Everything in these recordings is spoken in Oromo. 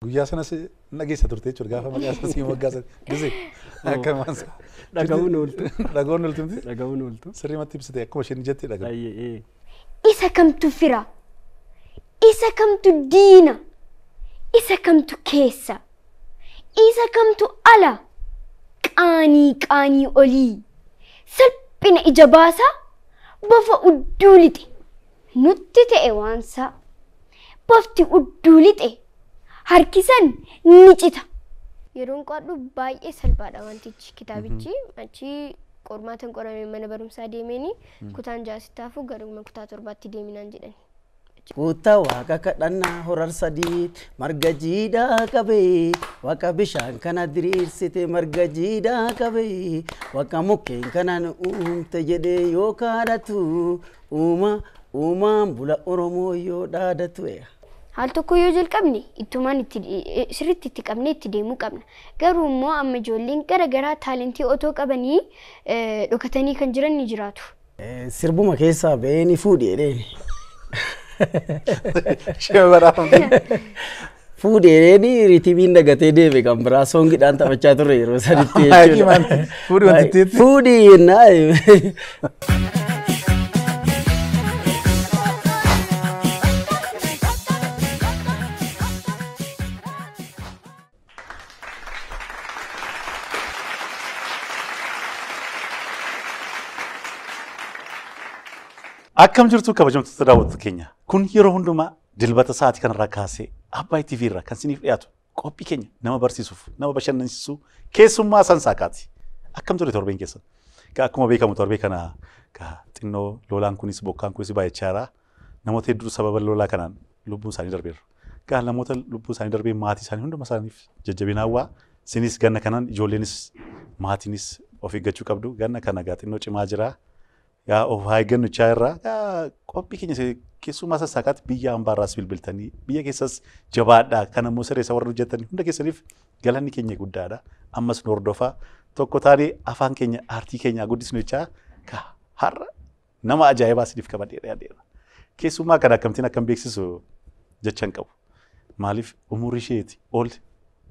Guyyaa sanas nageessa turte jechuudha gaafa maqaa sii moggaasa gisee akka maas dhagahuun ooltu dhagahuun ooltumti dhagahuun ooltu sirriimatti ibsite akkuma isheen jettee dhagahu. Isa kamtu fira isa kamtu diina isa kamtu keessa isa kamtu ala qaanii olii salphina ija baasa bofa udduulite nutti ta'e waansa bofti udduulite. Harkisan ni cita. Yeroon qo'adhu baay'ee salphaadha wantichi kitaabichi achi qormaatan qoramee mana barumsaa deemanii kutaan jaasitaafu garuma kutaa torbaatti deeminaan jedhani. Kutaa waaqa kadhannaa horar sadii marga jiidhaa qabee waaqa bishaan kana diriirsite marga jiidhaa qabee waaqa mukkeen kanaan uumte jedhee yoo kadhatu uumaan bula Oromoo yoo dhaadatu. Haal tokko yoo jalqabne ittumaan sirriitti itti qabnee itti deemuu qabna. Garuu immoo amma ijoolleen garaa taalentii otoo qabanii dhokatanii kan jiran ni jiraatu. Sirbuma keessaa ba'ee ni fuudhee. Shee baraafamte. Fuudhee ni riitiibiin dagatee deeme kan biraa soongidhaan taphachaa turre yeroo sadiitti jechuudha. Fuudhii wanti itti. Fuudhii naa. Akkam jirtu kabajamtoota daawwattoota keenya kun yeroo hundumaa dilbata sa'aatii kanarraa kaasee Abbaay TV irraa kan isiniif dhiyaatu qophii keenya nama barsiisuuf nama bashannansiisuu keessummaa sansaakaati. Akkam ture torbeen keessan. Akkuma beekamu torbee kana xinnoo lolaan kunis bokkaan kunis baay'achaa jira. Namoota hedduu sababa lolaa kanaan lubbuun isaanii darbeera. Namoota lubbuun isaanii darbee maatii isaanii hunduma isaaniif jajjabina hawwaa. Isinis ganna kanaan ijoolleenis maatiinis of eeggachuu qabdu. Ganna kana xinnoo cimaa jira. Yaa of eeggannu irraa qophii keenya keessummaa sassaakaatti biyya hambaarraas bilbiltanii biyya keessas jabaadhaa kan ammoo sirreessa warra hojjetanii hunda keessaniif galanni keenya guddaadha. Ammas nu hordofaa tokko taanee afaan keenya aartii keenya guddisnu jechaa har'a nama ajaa'ibaa isiniif qabadhee dhiyaadheera. Keessummaa kana akkamittiin akkam beeksisu jechan qabu. Maaliif umurii isheeti ol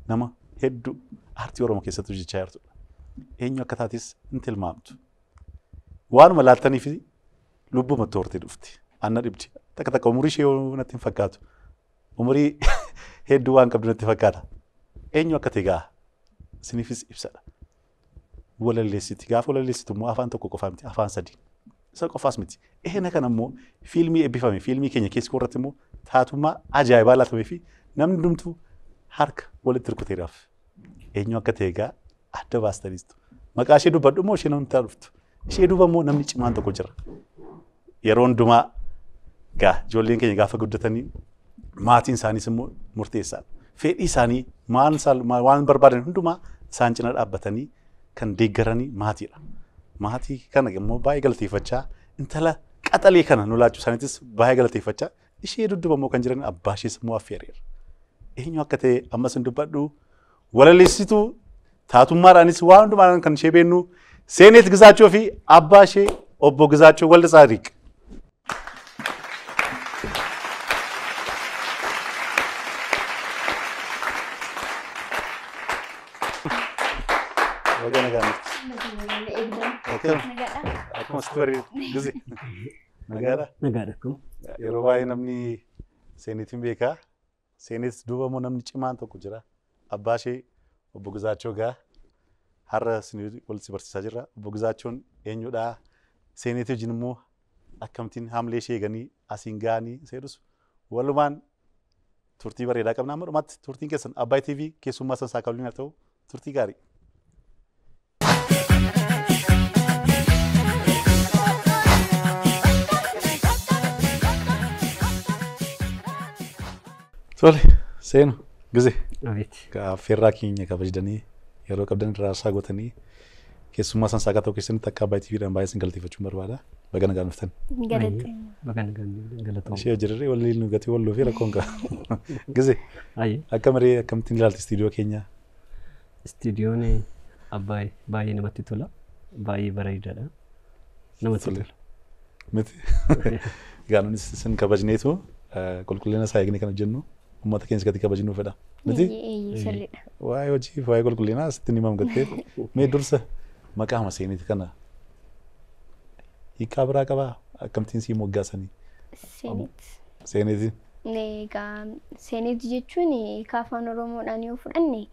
nama hedduu aartii Oromoo keessatti hojjechaa jirtudha. Eenyu akka taates hin tilmaamtu. Waanuma laaltanii fi lubbuma toortee dhufti. Anna dhibdi. Takka umurii ishee natti hin fakkaatu. Umurii hedduu waan qabdu natti fakkaata. Eenyu akka ta'e gaa isiniifis ibsadha. Walalleessiti. Gaafa walalleessitu immoo afaan tokko qofaa miti afaan sadii. Isa qofaas miti. Eena kana immoo fiilmii eebbifame fiilmii keenya keessi irratti immoo taatummaa ajaa'ibaa laatamee fi namni hundumtuu harka walitti rukuteeraaf. Eenyu akka ta'e gaa adda baastaniistu. Maqaa ishee dubbadhu immoo ishee namni dhuftu. Ishee duuba immoo namni cimaan tokko jira. Yeroo hundumaa ijoolleen keenya gaafa guddatanii maatiin isaaniis immoo murteessaadha. Fedhii isaanii waan barbaadan hundumaa isaan cina dhaabbatanii kan deeggaranii maatiidha. Maatii kana immoo baay'ee galateeffachaa intala qaxalee kana nu laachuu isaaniitis baay'ee galateeffachaa ishee dudduuba immoo kan jiran abbaa ishees immoo affeereera. Eenyu akka ta'e ammas hin dubbadhu walalleessituu taatummaadhaanis waan hundumaan kan ishee beennu Seenet Gizaachoo fi abbaa ishee obbo Gizaachoo Walda Saadiq. Akkuma story gize. Nagaadha. Nagaadha. Yeroo baay'ee namni Seenetiin beekaa. Seenet duuba immoo namni cimaan tokko jira. Abbaa ishee obbo Gizaachoo gaa. Har'a isin walitti barsiisaa jirra. Obbo Gizaachoon eenyudha? Seenetii wajjin immoo akkamittiin haamlee ishee eeganii asiin ga'anii seedus walumaan turtii bareedaa qabna. Amma dhumaatti turtiin keessan Abbaay TV keessummaa sansaaka waliin haa ta'u turtii gaarii. Tole seenu gize. Affeerraa keenya kabajdanii yeroo qabdan irraa gootanii keessummaa sansaaka ta'u keessatti akka Abbaay TVdhaan baay'ee isin galateeffachuun barbaada. Baga nagaan dhuftan. Galatoomuu. Ishee jirre waliin nu gatii walloo fi rakkoon qaba. Gize. Akka maree akkamittiin ilaalti istiidiyoo keenya? Istiidiyoon Abbaay baay'ee namatti tola. Baay'ee bareedaadha. Namatti tola. Miti. Gaanuunis isin kabajneetu qulqullina isaa eegnee kan hojjennu uummata keenya gadi kabajnuu fedha. Miti? Sirriidha. Waa'ee hojii fi waa'ee qulqullinaa asitti ni mamgattee. Mee dursa maqaa seeniiti kana hiikaa biraa qabaa akkamittiin sii moggaasanii? Seenit. Seeniiti. Egaa seenit jechuun hiika afaan Oromoodhaan yoo fudhanne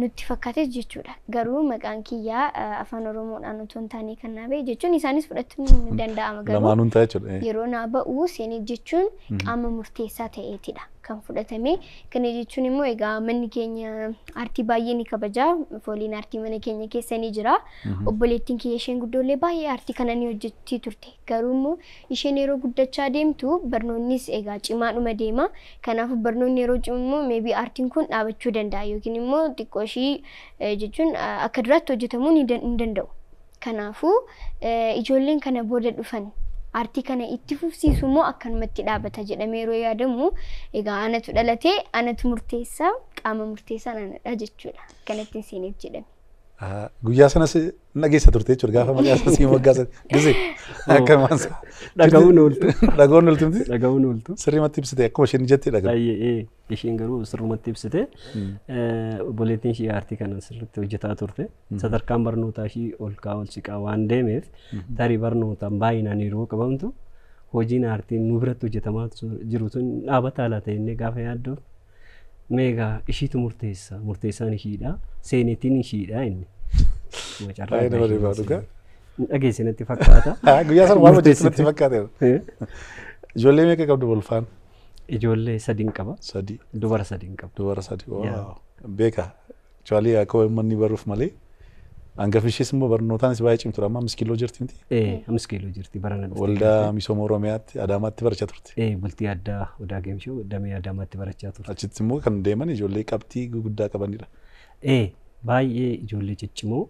nutti fakkaates jechuudha. Garuu maqaan kiyyaa afaan Oromoodhaan otoo hin taane kan naa ba'e jechuun isaanis fudhachuun ni danda'ama garuu. Lamaanuun ta'a jechuudha. Yeroo naa ba'u seenit jechuun qaama murteessaa ta'eetidha kan fudhatame. Kana jechuun immoo egaa manni keenya aartii baay'ee ni kabajaa. Fooliin aartii mana keenya keessa ni jira. Obboleettiin kiyya isheen guddoollee baay'ee aartii kana ni hojjetti turte. Garuu immoo isheen yeroo guddachaa deemtu barnoonnis egaa cimaadhuma deema. Kanaafuu barnoonni yeroo cimu immoo meebii aartiin kun dhaabachuu danda'a yookiin immoo xiqqoo ishii jechuun akka duraatti hojjetamuu ni danda'u. Kanaafuu ijoolleen kana booda dhufan aartii kana itti fufsiisu immoo akkanumatti dhaabata jedhamee yeroo yaadamu egaa anatu dhalatee anatu murteessaa qaama murteessaa anadha jechuudha. Kanatti seenit jedhame. Guyyaa sanas nageessa turte jechuudha gaafa maqaa isaa sii moggaasan gisee akka maansa. Dhagahuun ooltu. Dhagahuun ooltu miti? Dhagahuun ooltu. Sirriimatti ibsite akkuma isheen jettee dhagahu. Isheen garuu sirrumatti ibsite obboleettiin ishee aartii kana sirriitti hojjetaa turte. Sadarkaan barnootaa ishee ol ka'aa ol siqaa waan deemeef tarii barnootaan baay'inaan yeroo qabamtu hojiin aartiin nu biratti hojjetamaa jiru sun dhaabata ala ta'e gaafa yaaddu meegaa ishiitu murteessaan ishiidha seenitiin ishiidha inni. Baay'ee nama dhiibaa dhugaa. Dhageessinatti fakkaata. Guyyaa sana waan hojjetinatti fakkaate. Ijoollee meeqa qabdu bolfaan? Ijoollee sadii qaba. Sadii. Dubara sadii qaba. Dubara sadii. Beeka. Ijoollee akka manni baruuf malee. Hangafi ishees immoo barnootaanis baay'ee cimtuudha. Amma 5 kiiloo jirti miti? 5 kiiloo jirti barana. Waldaa misooma Oromiyaatti Adaamaatti barachaa turte. Bultii addaa Odaa Geemshoo damee Adaamaatti barachaa turte. Achitti immoo kan deeman ijoollee qabxii guddaa qabanidha. Baay'ee ijoollee ciccimoo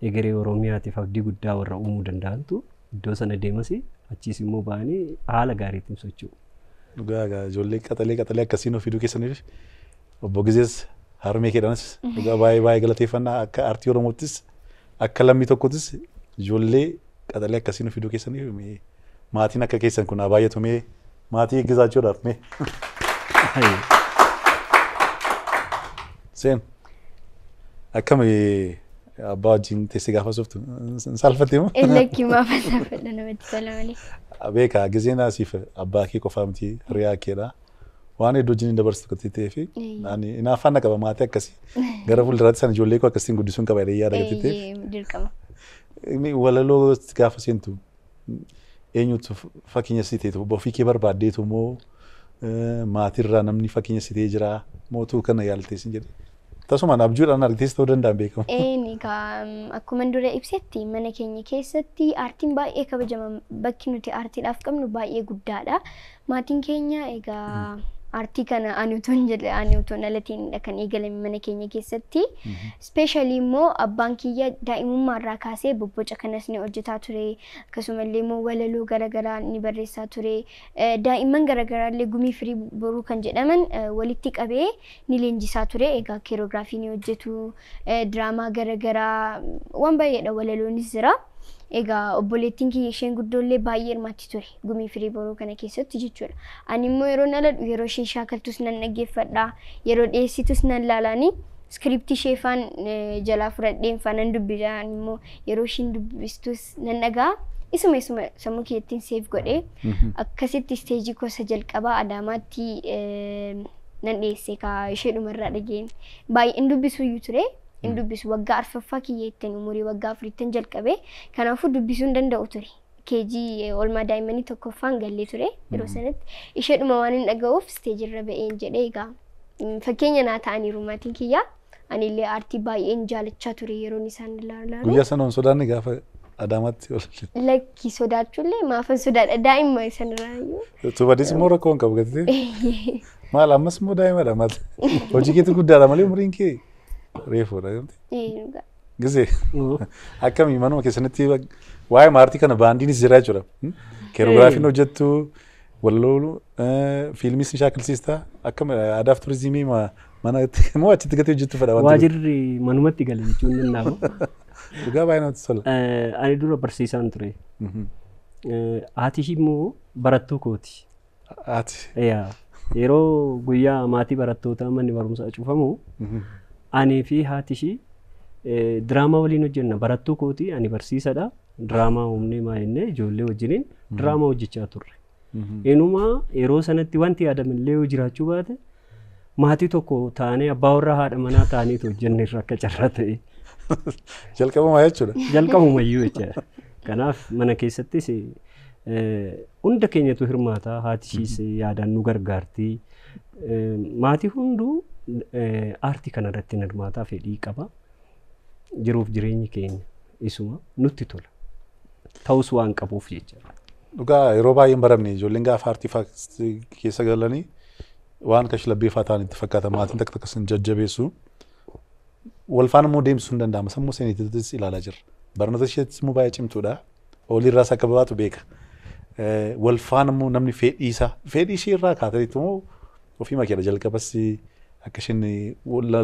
egeree Oromiyaatiif abdii guddaa warra uumuu danda'antu iddoo sana deemas achiis immoo ba'anii haala gaariitiin socho'u. Dhugaa ijoollee qaxalee akkasiin of fiduu keessaniif obbo Gizees harmee keedhanis dhugaa baay'ee galateeffannaa akka aartii Oromoottis akka lammii tokkottis ijoollee qaxalee akkasiin of fiduu keessaniif maatiin akka keessan kun baay'atu mee maatii eeggizaachuudhaaf mee. Seen akkamii abbaa wajjin teessee gaafa softu saalfattee moo? Lakki maafa saalfadha namatti tola malee. Beeka Gizeen asiif abbaa kee qofaa miti hiriyaa keedha. Waan hedduu wajjin dabarsu kan ta'ee fi inaafaan qaba maatii akkasii gara fuulduraatti sana ijoollee koo akkasiin guddisuun qaba jedhee yaada gateetee. Dirqama. Walaloo gaafa seentu eenyutu fakkeenya siteetu ofii kee barbaaddeetu moo maatirraa namni fakkeenya sitee jira mootuu kana yaaltees jedhe. Tasumaan abjuudhaan argitees ta'uu danda'an beekamu. Akkuma dura ibsetti mana keenya keessatti aartiin baay'ee kabajama. Bakki nuti aartiidhaaf qabnu baay'ee guddaadha. Maatiin keenya egaa aartii kana ani utuun dhalateennidha kan eegalame mana keenya keessatti. Ispeeshaalii immoo abbaan kiyya daa'imummaarraa kaasee bobboca kanas ni hojjetaa ture. Akkasumallee immoo walaloo garaagaraa ni barreessaa ture. Daa'imman garaagaraallee gumii firii boruu kan jedhaman walitti qabee ni leenjisaa ture. Egaa keeroogiraafii ni hojjetu. Diraamaa garaagaraa waan baay'eedha walaloonis jira. Egaa obboleettiin kiyya isheen guddoollee baay'ee hirmaatti ture gumii firii boruu kana keessatti jechuudha. Ani immoo yeroo naladhu yeroo isheen shaakaltus nan dhaggeeffadha. Yeroo dhiyeessitus nan laalaani. Iskiriptii ishee faan jalaa fudhadheen faan nan dubbisa. Ani immoo yeroo isheen dubbistus nan dhagaa. Isuma sammuu keettiin seef godhee akkasitti isteejii gosa jalqabaa Adaamaatti nan dhiyeesse ishee dhumarraa dhageen. Baay'een dubbisuyyuu ture. Dubbisu waggaa arfaffaa kiyya ittiin umurii waggaa 4 jalqabe kanaafuu dubbisuu hin danda'u ture. Keejii oolmaa daa'immanii tokkoffaan gallee ture yeroo sanatti isheedhuma waan hin dhaga'uuf isteejirra ba'een jedhee egaa fakkeenya naa ta'aniiru maatiin kiyya. Anillee aartii baay'een jaalachaa ture yeroon isaan ilaalan. Guyyaa sana sodaanne gaafa Adaamaatti oolche. Lakki sodaachuullee maafan sodaadha daa'imma sanirraayyuu. Tubadis immoo rakkoo hin qabu gatee. Maal ammas immoo daa'imadha maal hojii keetu guddaadha malee umriin kee. Reefuudha gamti. Gisee akkamii manuma keessanitti waa'ee aartii kana baandiinis jira jechuudha. Keeroogiraafiin hojjettu walaloo fiilmis shaakalsiistaa akkam aadaaf turizimii mana moo achitti gatee hojjettu fedha wanti. Waajirri manumatti gale jechuun danda'amu. Dhugaa baay'ee namatti tola. Ani dura barsiisaan ture. Haati ishii immoo barattuu kooti. Haati. yeroo guyyaa maatii barattootaa manni barumsaa cufamu ani fi haati ishii diraamaa waliin hojjenna barattuu kooti ani barsiisadha diraamaa uumnee maayinne ijoollee wajjiniin diraamaa hojjechaa turre. Inuma yeroo sanatti wanti yaadamillee yoo jiraachuu baate maatii tokko taanee abbaa warraa haadha manaa taanee hojjenne irra akka carraa ta'e. Jalqabuma jechuudha. Jalqabumayyuu jechuudha. Kanaaf mana keessattis hunda keenyatu hirmaata haati ishiis yaadaan nu gargaarti. Maatii hunduu aartii kanarratti hirmaataa fedhii qaba. Jiruuf jireenyi keenya isuma nutti tola. Ta'us waan qabuuf jechuudha. Dhugaa yeroo baay'ee baramne ijoolleen gaafa aartii keessa galanii waan kashlabbeeffaa ta'an itti fakkaata maatiin takka takka sin jajjabeessu. Wal faana immoo deemsisuu hin danda'ama sammuu isaaniittis ilaalaa jirra. Barnoota isheettis immoo baay'ee cimtuudha. Olirraas akka babaatu beeka. Wal faana immoo namni fedhii ishee irraa kaataniitu immoo ofii makeera jalqabas akka isheen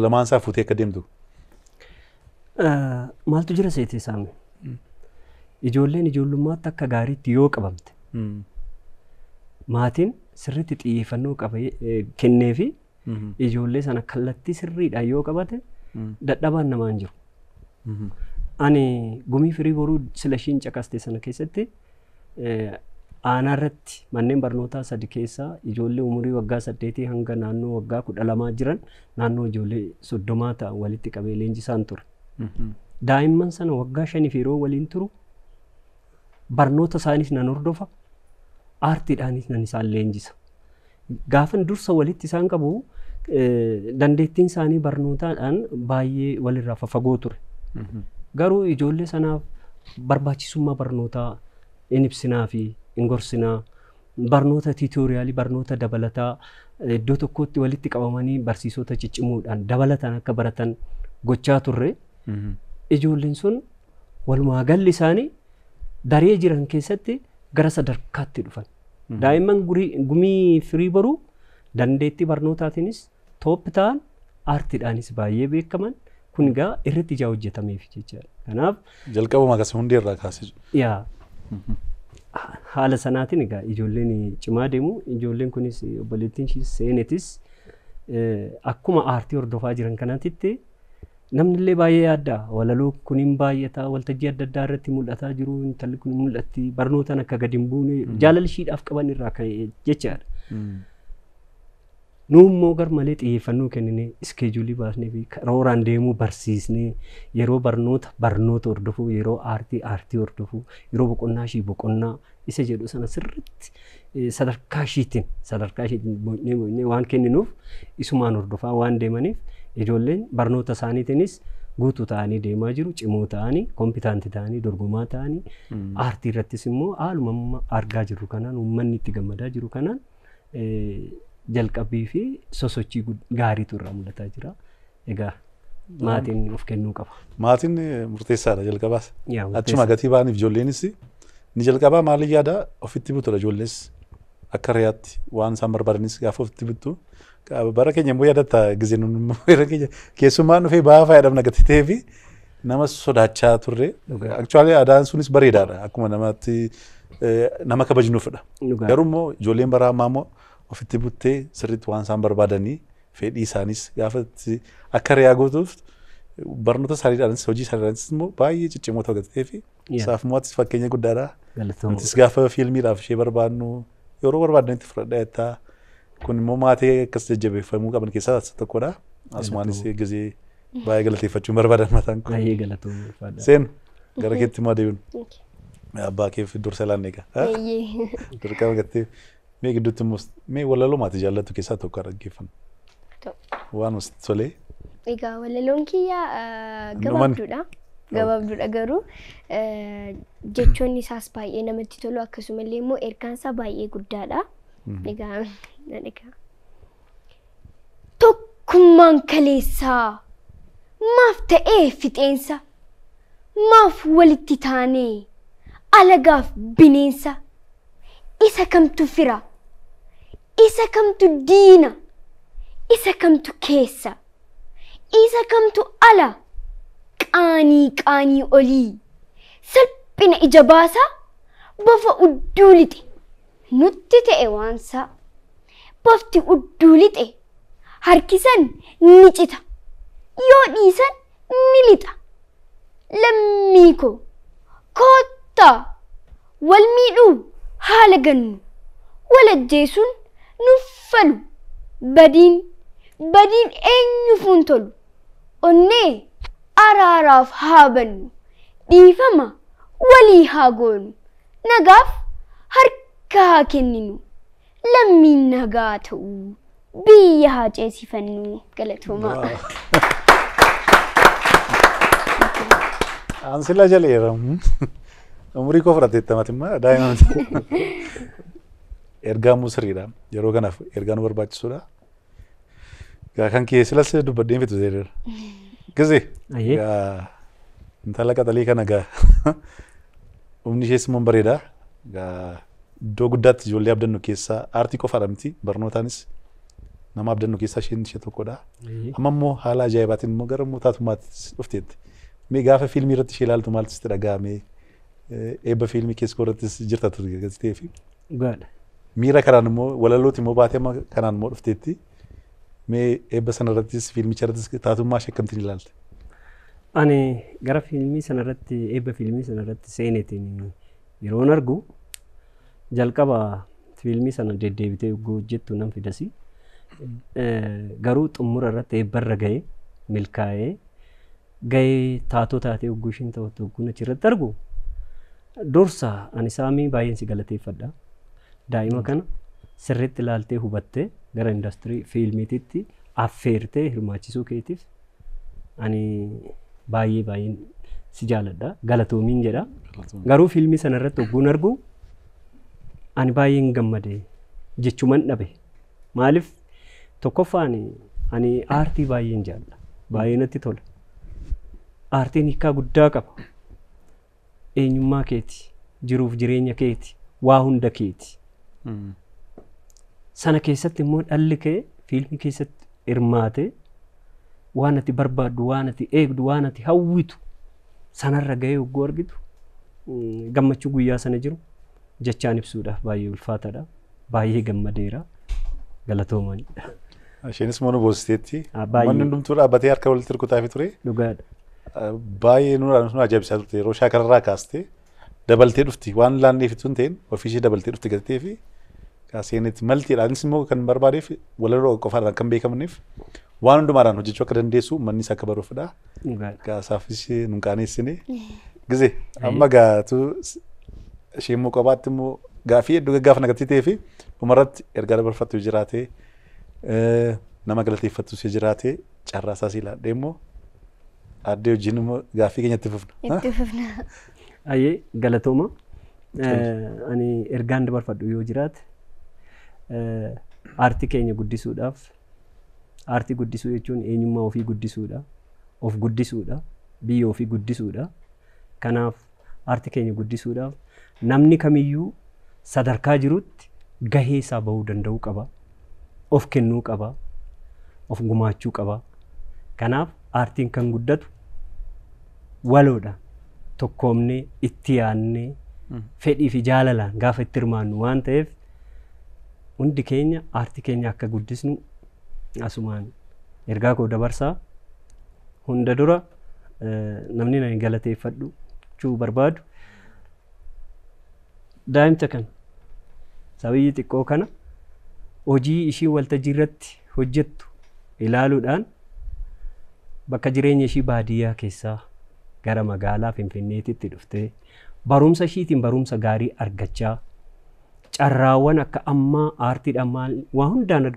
lamaan isaa fuutee akka deemtu. Maaltu jira seetee saame? Ijoolleen ijoollummaatti akka gaariitti yoo qabamte maatiin sirriitti xiyyeeffannoo kennee fi ijoollee sana kallattii sirriidhaan yoo qabate dadhabaan namaan jiru. Ani gumii firii boruu sila ishiin caqaste sana keessatti aanaa irratti manneen barnootaa 3 keessaa ijoollee umurii waggaa 8 hanga naannoo waggaa 12 jiran naannoo ijoollee 30 ta'an walitti qabee leenjisaan ture. Daa'imman sana waggaa 5 yeroo waliin turu barnoota isaaniis nan hordofa aartiidhaanis nan isaan leenjisa. Gaafan dursa walitti isaan qabu dandeettiin isaanii barnootaadhaan baay'ee walirraa fagoo ture. Garuu ijoollee sanaaf barbaachisummaa barnootaa in ibsinaa fi in gorsinaa barnoota tiitoriyaalii barnoota dabalataa iddoo tokkotti walitti qabamanii barsiisota ciccimuudhaan dabalataan akka baratan gochaa turre. Ijoolleen sun walumaa galli isaanii daree jiran keessatti gara sadarkaatti dhufan. Daa'imman gumii firii boruu dandeettii barnootaatiinis toop ta'an aartiidhaanis baay'ee beekaman kun egaa irratti ijaa hojjetameef jechaadha. Kanaaf jalqabuma akkasii hundi irraa kaasee yaa haala sanaatiin egaa ijoolleen cimaa deemu ijoolleen kunis obboleettiin seenetis akkuma aartii hordofaa jiran kanaatitti namni illee baay'ee yaadda walaloo kuniin baay'ata waltajjii adda addaa irratti mul'ataa jiru intalli kun mul'atti barnootaan akka gadi hin buune jaalala ishiidhaaf qaban irraa ka'e jechaadha. Nu immoo gar malee xiyyeeffannoo kennine iskeejuulii baasnee fi karooraan deemuu barsiisnee yeroo barnoota hordofuu yeroo aartii hordofuu yeroo boqonnaa ishii boqonnaa isa jedhu sana sirriitti sadarkaa ishiitiin boocnee waan kenninuuf isumaan hordofaa waan deemaniif ijoolleen barnoota isaaniitiinis guutuu ta'anii deemaa jiru cimoo ta'anii kompiitaantii ta'anii dorgomaa ta'anii aartii irrattis immoo haaluma argaa jirru kanaan uummanni itti gammadaa jiru kanaan jalqabbii fi sosochii gaariitu irraa mul'ataa jira. Egaa maatiin of kennuu qaba. Maatiin murteessaadha jalqabaas. Achuma gatii ba'aniif ijoolleenis ni jalqabaa maaliif yaada ofitti bitudha ijoollees akka reeyaatti waan isaan barbaadanis gaafa ofitti bittu. Bara keenya immoo yaadatta gisee nun keessummaan dhufee baafaa fayyadamna gatitee fi nama sodaachaa turre. Aktuaalii aadaan sunis bareedaadha akkuma nama kabajnuufidha. Garuu immoo ijoolleen bara ammaa immoo ofitti buttee sirriitti waan isaan barbaadanii fedhii isaanis gaafa akka reeyaa gootuuf barnoota isaaniidhaanis hojii isaaniidhaanis immoo baay'ee ciccimoo ta'uu gatitee fi isaaf immoo atis fakkeenya guddaadha. Nutis gaafa fiilmiidhaaf ishee barbaadnu yeroo barbaadanitti fudhadhaa jettaa. Kun immoo maatii akkas jajjabeeffamuu qaban keessaa tokkodha. Asumaanis gisee baay'ee galateeffachuun barbaadan mataan kun. Baay'ee galatoomuu. Seen gara keetti immoo deebiin. Abbaa keef dursa laanne egaa. Dirqama gattee mee gidduutti immoo mee walaloo maatii jaallattu keessaa tokko dhaggeeffanna. Waan masti tolee. Egaa walaloon kiyya gabaabduudha. Gabaabduudha garuu jechoonni isaas baay'ee namatti tolu akkasumallee immoo ergaan isaa baay'ee guddaadha. Egaa tokkummaan kaleessaa maaf ta'ee fixeensa maaf walitti taanee alagaaf bineensa isa kamtu fira isa kamtu diina isa kamtu keessa isa kamtu ala qaanii olii salphina ija baasaa bofa udduu lixe nutti ta'e waansa bofti udduu lixe harkisan ni cita yoo dhiisan ni lixa lammii koo koottaa wal miidhuu haala gannu wal ajjeesuun nuffalu badiin eenyufuun tolu onnee araaraaf haa bannu dhiifama walii haa goonu nagaaf harka haa kenninu lammiin nagaa ta'uu biyya haa ceesifannu galatoomaa. Ansila jaleera. Umurii koo fudhateettamatimmaa daa'imman. Ergaa musiriidha. Yeroo kanaaf ergaa nu barbaachisuudha. Kan kee silas dubbadheen fitu seereera. Gizee. Intala qaxalii kana gaa humni ishees immoo bareeda. Iddoo guddaatti ijoollee abdannu keessaa aartii qofaadha miti barnootaanis nama abdannu keessaa ishee tokkodha. Amma immoo haala ajaa'ibaatiin immoo gara mootummaatti dhufteetti. Mee gaafa fiilmii irratti ishee ilaaltu maaltu sitti dhaga'ame? Eebba fiilmii keessa irrattis jirta turte gazetee fi miira kanaan immoo walalooti immoo baatee amma kanaan immoo dhufteetti. Mee eebba sana irrattis fiilmicha irrattis taatummaa ishee akkamtiin ilaalte? Ani gara fiilmii sana irratti eebba fiilmii sana irratti seeneetiin yeroon argu jalqaba fiilmii sana deddeebitee hojjettu nan fidasi. Garuu xumura irratti eebbarra ga'ee milkaa'ee ga'ee taatoo taatee hogguu ishiin ta'utti hogguun achirratti argu dursa ani saamii baay'een si galateeffadha. Daa'ima kana sirriitti ilaaltee hubattee gara industirii fiilmiititti affeertee hirmaachisuu keetiif ani baay'een si jaaladha. Galatoomiin jedha. Garuu fiilmii sana irratti hogguun argu ani baay'een gammade jechuman dhabe. Maaliif tokkoffaan ani aartii baay'een jaalladha. Baay'ee natti tola. Aartiin hiikaa guddaa qaba. Eenyummaa keeti, jiruuf jireenya keeti, waa hunda keeti. Sana keessatti immoo dhalli kee fiilmii keessatti hirmaatee waan ati barbaaddu, waan ati eegdu, waan ati hawwitu sanarra ga'ee hogguu argitu gammachuu guyyaa sana jiru jechaan ibsuudhaaf baay'ee ulfaataadha. Baay'ee gammadeera. Galatoomanidha. Isheenis mana boositeetti. Manni hundumtuu dhaabbatee harka walitti rukutaafii ture. Dhugaadha. Baay'ee nu ajaa'ibsiisaa turte yeroo shaakarraa kaastee dabaltee dhufti waan laannee fi tun ta'een ofiishee dabaltee dhufti gazetee fi kaaseenetti maltiidhaanis immoo kan barbaadeef walaloo qofaadhaan kan beekamneef waan hundumaadhaan hojjechuu akka dandeessu mannis akka baruufidha. Gaasaafis nun qaaneessine. Gizee amma gaatu ishee immoo qobaatti immoo gaafii hedduu gaggaafa nagatii ta'ee fi dhumarratti ergaa dabarfattu jiraatee nama galateeffattu si jiraatee carraa isaas ilaallee immoo addee wajjin immoo gaafii keenyatti fufna. Itti fufna. Ayyee galatooma. Ani ergaan dabarfadhu yoo jiraate aartii keenya guddisuudhaaf aartii guddisuu jechuun eenyummaa ofii guddisuudha, of guddisuudha, biyya ofii guddisuudha. Kanaaf aartii keenya guddisuudhaaf namni kamiyyuu sadarkaa jirutti gahee isaa bahuu danda'uu qaba, of kennuu qaba, of gumaachuu qaba. Kanaaf aartiin kan guddatu waloodhaan tokkoomnee itti yaadnee fedhii fi jaalalaan gaafa itti hirmaannu waan ta'eef hundi keenya aartii keenya akka guddisnu asumaan ergaa koo dabarsaa. Hunda dura namni na galateeffadhu jechuu barbaadu daa'imta kana sababii xiqqoo kana hojii ishii waltajjii irratti hojjettu ilaaluudhaan bakka jireenya ishii baadiyyaa keessaa gara magaalaa Finfinneetitti dhuftee barumsa ishiitiin barumsa gaarii argachaa carraawwan akka ammaa aartiidhaan waa hundaan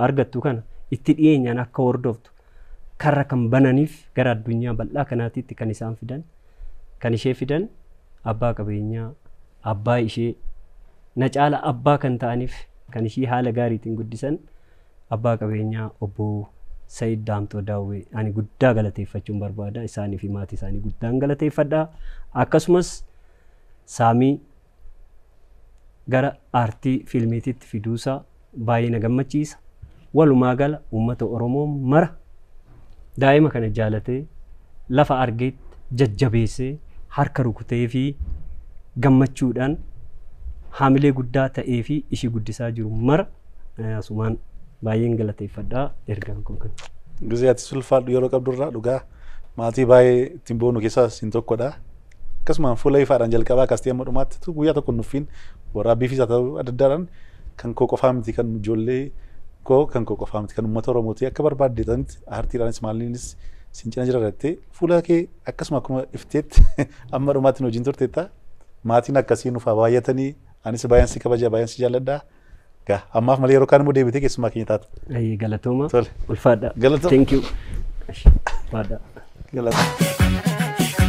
argattu kana itti dhiyeenyaan akka hordoftu karra kan bananiif gara addunyaa bal'aa kanaatitti kan isaan fidan kan ishee fidan abbaa qabeenyaa abbaa ishee na caala abbaa kan ta'aniif kan ishii haala gaariitiin guddisan abbaa qabeenyaa obbo Said Daamtoo Daawwee ani guddaa galateeffachuun barbaada. Isaanii fi maatii isaanii guddaan galateeffadha. Akkasumas saamii gara aartii fiilmiititti fiduusaa baay'ee na gammachiisa. Walumaa gala uummata Oromoo mara daa'ima kana jaalatee lafa argeetti jajjabeessee harka rukutee fi gammachuudhaan haamilee guddaa ta'ee fi ishii guddisaa jiru mara asumaan baay'een galateeffadhaa ergaan kun kan. Gizee ati sulfaadhu yeroo qabdurraa dhugaa maatii baay'ee ittiin boonu keessaa isin tokkodha. Akkasumaan fuula ifaadhaan jalqabaa kaastee amma dhumaatti guyyaa tokko nuffiin waraabbii fi isaa ta'uu adda addaadhaan kan koo qofaa miti kan ijoollee koo kan koo qofaa miti kan uummata Oromooti akka barbaaddeetanitti aartiidhaanis maaliinis sin cina jira irratti fuula kee akkasuma akkuma ifteetti amma dhumaatti hojiin turteetta maatiin akkasii nuuf baay'atanii anis baay'een si kabaja baay'een si jaalladha. Ammaaf malee yeroo kaan immoo deebitee keessumaa keenya taata. Galatooma. Ulfaadha. Galatooma. Thank you. Ulfaadha. Galatooma.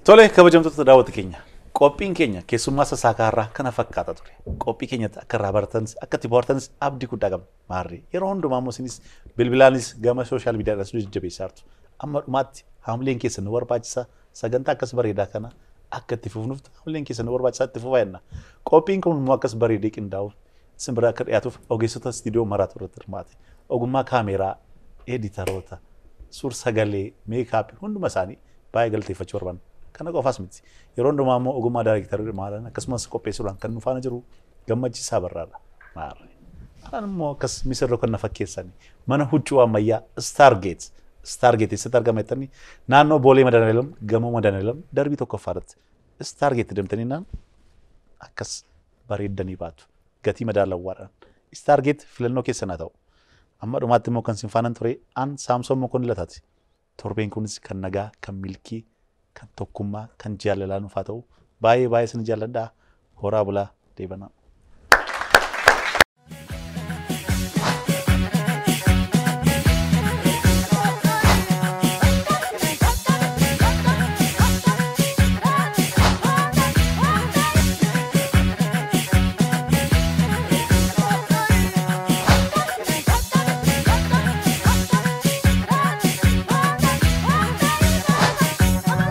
Tole kabajamtoota daawwattoota keenya qophiin keenya keessummaa sasaakaa irraa kana fakkaata ture. Qophii keenyatti akka irraa baratanis akka itti bohaartanis abdii guddaa qabna. Maarree yeroo hundumaa immoo isinis bilbilaanis gama sooshaal miidiyaadhaan nu jajjabeessaa jirtu. Amma dhumaatti haamileen keessan nu barbaachisa sagantaa akkas bareedaa kana akka itti fufnuuf haamileen keessan nu barbaachisaa itti fufaa jenna. Qophiin kun immoo akkas bareedee qindaa'u isin bira akka dhiyaatuuf ogeessota istiidiyoo maraatu irratti hirmaate. Ogummaa kaameeraa, editaroota, suur sagalee, meekaappii hunduma isaanii baay'ee galateeffachuu barbaanna. Kana qofaas miti. Yeroo hundumaa immoo ogummaa daayirektarii maalaan akkasumas qopheessuudhaan kan nu faana jiru gammachiisaa barraadha. Maarree. Anaan immoo akkas misirroo kan na fakkeessanii mana huccuu ammayyaa Stargate. Stargate eessatti argama jettanii naannoo Boolee Madanalam gamoo Madanalam darbii tokkoffaadhaatti Stargate deemtanii naan akkas bareeddanii baatu. Gatii madaalawwaadhaan. Stargate filannoo keessan haa ta'u. Amma dhumaatti immoo kan sin faana ture aan Saamsoon Mokonilataati. Torbeen kunis kan nagaa kan milkii kan tokkummaa kan jaalalaa nuuf haa ta'u baay'ee baay'ee sin jaalladhaa horaa bulaa deebanaa.